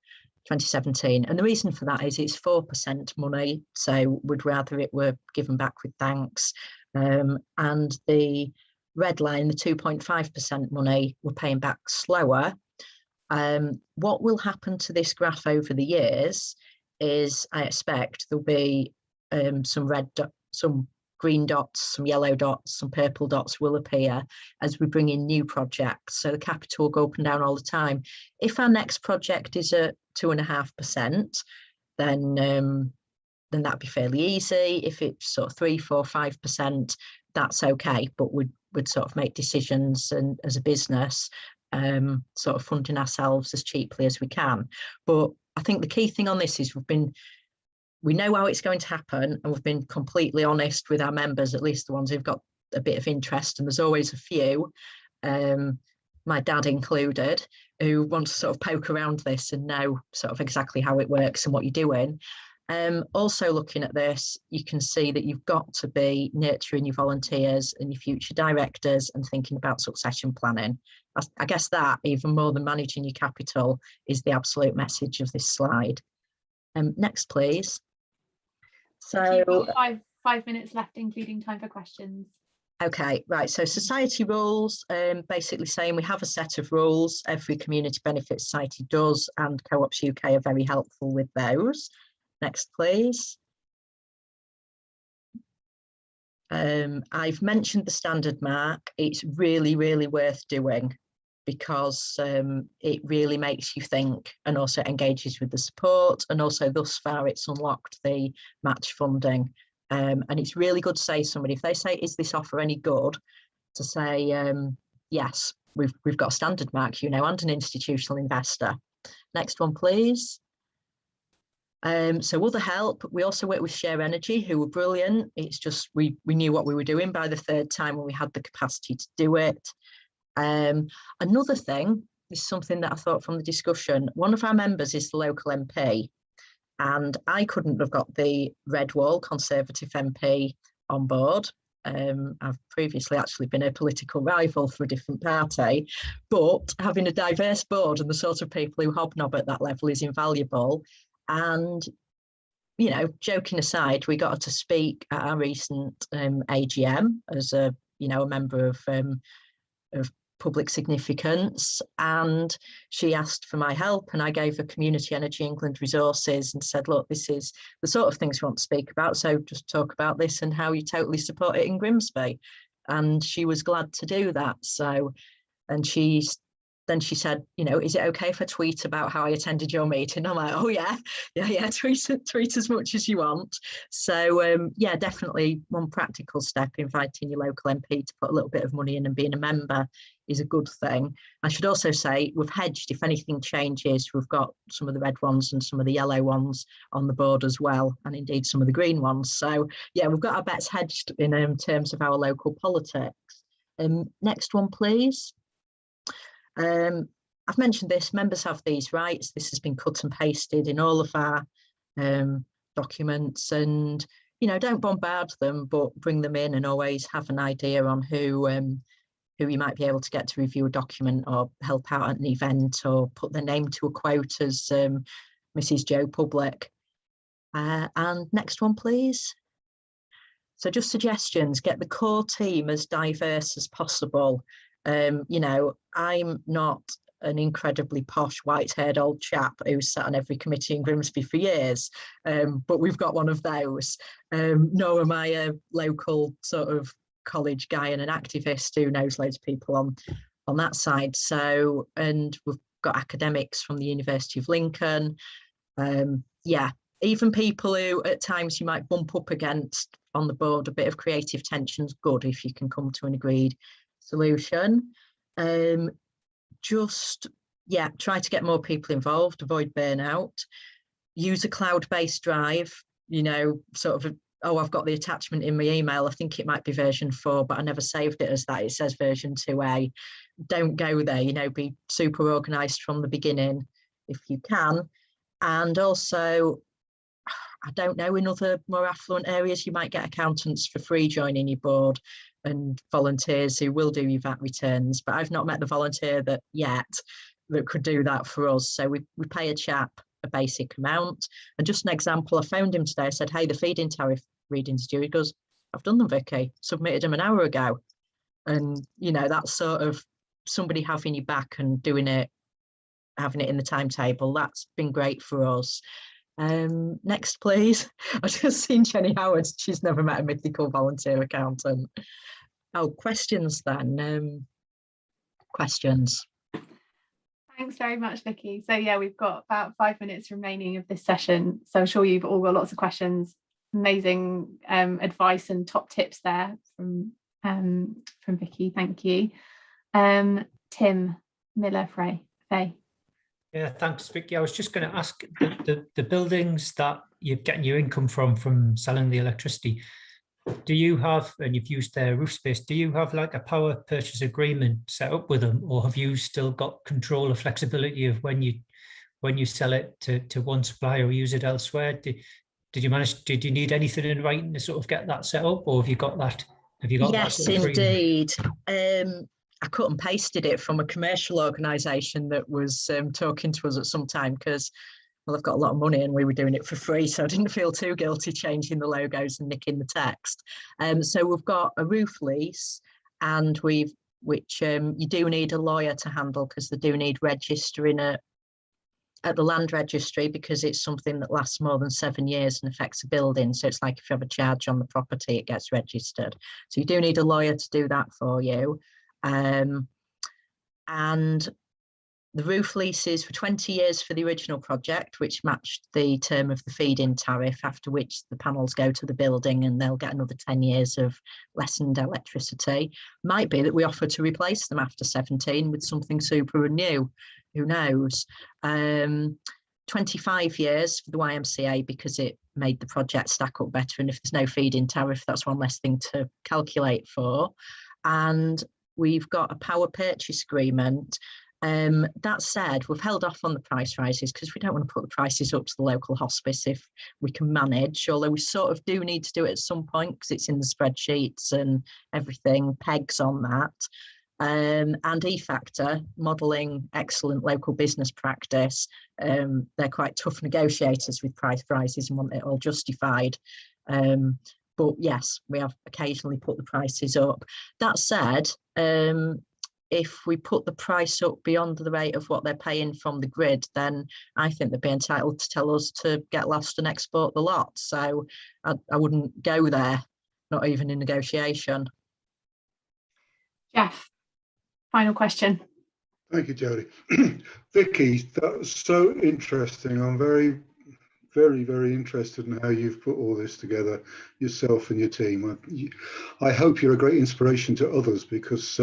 2017, and the reason for that is it's 4% money, so we'd rather it were given back with thanks. And the red line, the 2.5% money, we're paying back slower. What will happen to this graph over the years is I expect there'll be some green dots, some yellow dots, some purple dots will appear as we bring in new projects. So the capital will go up and down all the time. If our next project is at 2.5%, then that'd be fairly easy. If it's sort of 3, 4, 5%, that's okay, but we'd sort of make decisions and as a business, sort of funding ourselves as cheaply as we can. But I think the key thing on this is we know how it's going to happen, and we've been completely honest with our members, at least the ones who've got a bit of interest, and there's always a few, my dad included, who want to sort of poke around this and know sort of exactly how it works and what you're doing. Also looking at this, you can see that you've got to be nurturing your volunteers and your future directors and thinking about succession planning. I guess that, even more than managing your capital, is the absolute message of this slide. Next, please. So
you've got five minutes left, including time for questions.
Okay, right. So society rules, basically saying we have a set of rules. Every community benefit society does, and Co-ops UK are very helpful with those. Next, please. I've mentioned the standard mark. It's really, really worth doing because it really makes you think and also engages with the support. And also thus far, it's unlocked the match funding. And it's really good to say to somebody, if they say, is this offer any good? To say, yes, we've got a standard mark, you know, and an institutional investor. Next one, please. So other help, we also work with Share Energy, who were brilliant. It's just we knew what we were doing by the third time when we had the capacity to do it. Another thing, this is something that I thought from the discussion, one of our members is the local MP, and I couldn't have got the Red Wall Conservative MP on board. I've previously actually been a political rival for a different party, but having a diverse board and the sort of people who hobnob at that level is invaluable. And, you know, joking aside, we got her to speak at our recent AGM as a member of public significance, and she asked for my help, and I gave her Community Energy England resources and said, look, this is the sort of things we want to speak about, so just talk about this and how you totally support it in Grimsby. And she was glad to do that. So, and then she said, you know, is it okay if I tweet about how I attended your meeting? I'm like, oh yeah, tweet as much as you want. So yeah, definitely one practical step, inviting your local MP to put a little bit of money in and being a member is a good thing. I should also say we've hedged. If anything changes, we've got some of the red ones and some of the yellow ones on the board as well, and indeed some of the green ones. So yeah, we've got our bets hedged in terms of our local politics. Next one, please. I've mentioned this, members have these rights. This has been cut and pasted in all of our documents, and, you know, don't bombard them, but bring them in and always have an idea on who you might be able to get to review a document or help out at an event or put their name to a quote as Mrs. Joe Public. And next one, please. So just suggestions, get the core team as diverse as possible. You know, I'm not an incredibly posh white-haired old chap who's sat on every committee in Grimsby for years, but we've got one of those. Nor am I a local sort of college guy and an activist who knows loads of people on that side. So, and we've got academics from the University of Lincoln. Yeah, even people who at times you might bump up against on the board, a bit of creative tension's good if you can come to an agreed solution. Just, yeah, try to get more people involved, avoid burnout, use a cloud-based drive, you know, sort of, oh, I've got the attachment in my email, I think it might be version 4, but I never saved it as that, it says version 2A. Don't go there, you know, be super organised from the beginning if you can. And also, I don't know, in other more affluent areas, you might get accountants for free joining your board and volunteers who will do your VAT returns, but I've not met the volunteer that could do that for us. So we pay a chap a basic amount. And just an example, I phoned him today, I said, hey, the feed-in tariff readings due. He goes, I've done them, Vicky, submitted them an hour ago. And, you know, that's sort of somebody having your back and doing it, having it in the timetable. That's been great for us. Next, please. I've just seen Jenny Howard. She's never met a mythical volunteer accountant. Oh, questions then. Questions.
Thanks very much, Vicky. So yeah, we've got about 5 minutes remaining of this session. So I'm sure you've all got lots of questions. Amazing advice and top tips there from Vicky. Thank you. Tim Miller, Faye.
Yeah, thanks, Vicky. I was just going to ask the buildings that you're getting your income from selling the electricity. Do you have, and you've used their roof space, do you have like a power purchase agreement set up with them, or have you still got control or flexibility of when you sell it to one supplier or use it elsewhere? Did you need anything in writing to sort of get that set up, or have you got that?
Yes, that sort of indeed. I cut and pasted it from a commercial organisation that was talking to us at some time because, well, I've got a lot of money and we were doing it for free, so I didn't feel too guilty changing the logos and nicking the text. So we've got a roof lease, and which you do need a lawyer to handle because they do need registering at the land registry, because it's something that lasts more than 7 years and affects a building. So it's like if you have a charge on the property, it gets registered. So you do need a lawyer to do that for you. And the roof lease is for 20 years for the original project, which matched the term of the feed-in tariff, after which the panels go to the building and they'll get another 10 years of lessened electricity. Might be that we offer to replace them after 17 with something super and new. Who knows? 25 years for the YMCA because it made the project stack up better. And if there's no feed-in tariff, that's one less thing to calculate for. And we've got a power purchase agreement. That said, we've held off on the price rises because we don't want to put the prices up to the local hospice if we can manage, although we sort of do need to do it at some point because it's in the spreadsheets and everything pegs on that. And eFactor, modelling excellent local business practice, they're quite tough negotiators with price rises and want it all justified. But yes, we have occasionally put the prices up. That said, if we put the price up beyond the rate of what they're paying from the grid, then I think they'd be entitled to tell us to get lost and export the lot. So I wouldn't go there, not even in negotiation.
Jeff, final question.
Thank you, Jodie. Vicky, that was so interesting. I'm very, very interested in how you've put all this together, yourself and your team. I hope you're a great inspiration to others, because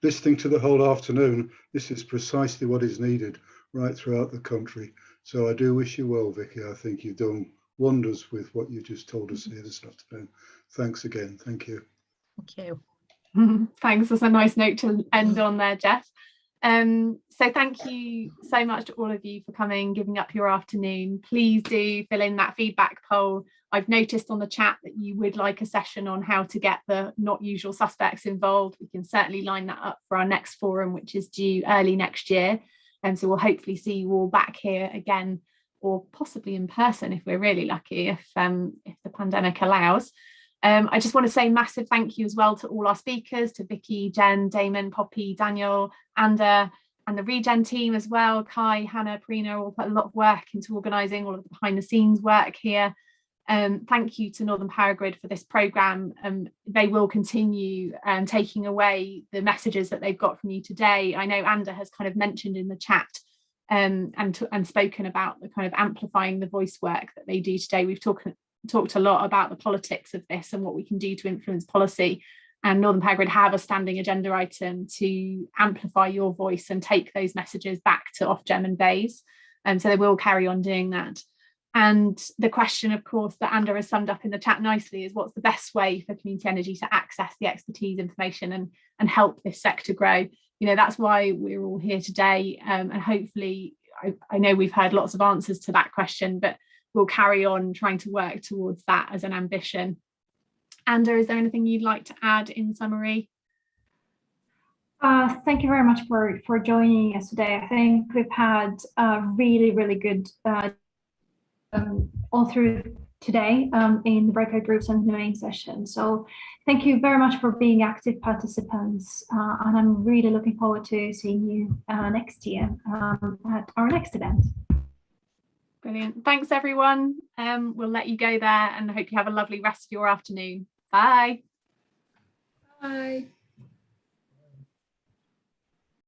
listening to the whole afternoon, this is precisely what is needed right throughout the country. So I do wish you well, Vicky. I think you've done wonders with what you just told us here this afternoon. Thanks again. Thank you.
Thank you.
Thanks. That's a nice note to end on there, Jeff. So thank you so much to all of you for coming, giving up your afternoon. Please do fill in that feedback poll. I've noticed on the chat that you would like a session on how to get the not usual suspects involved. We can certainly line that up for our next forum, which is due early next year. And so we'll hopefully see you all back here again, or possibly in person if we're really lucky, if the pandemic allows. I just want to say massive thank you as well to all our speakers, to Vicky, Jen, Damon, Poppy, Daniel, Anda, and the Regen team as well. Kai, Hannah, Prina all put a lot of work into organising all of the behind the scenes work here. Thank you to Northern Powergrid for this programme. They will continue taking away the messages that they've got from you today. I know Anda has kind of mentioned in the chat and spoken about the kind of amplifying the voice work that they do today. We've talked a lot about the politics of this and what we can do to influence policy, and Northern Powergrid have a standing agenda item to amplify your voice and take those messages back to Ofgem and BEIS, so they will carry on doing that. And the question, of course, that Anda has summed up in the chat nicely is, what's the best way for community energy to access the expertise, information and help this sector grow? You know, that's why we're all here today, and hopefully I know we've heard lots of answers to that question, but we'll carry on trying to work towards that as an ambition. Anda, is there anything you'd like to add in summary?
Thank you very much for joining us today. I think we've had a really good all through today in the breakout groups and the main session. So thank you very much for being active participants, and I'm really looking forward to seeing you next year at our next event.
Brilliant. Thanks, everyone. We'll let you go there and I hope you have a lovely rest of your afternoon. Bye.
Bye.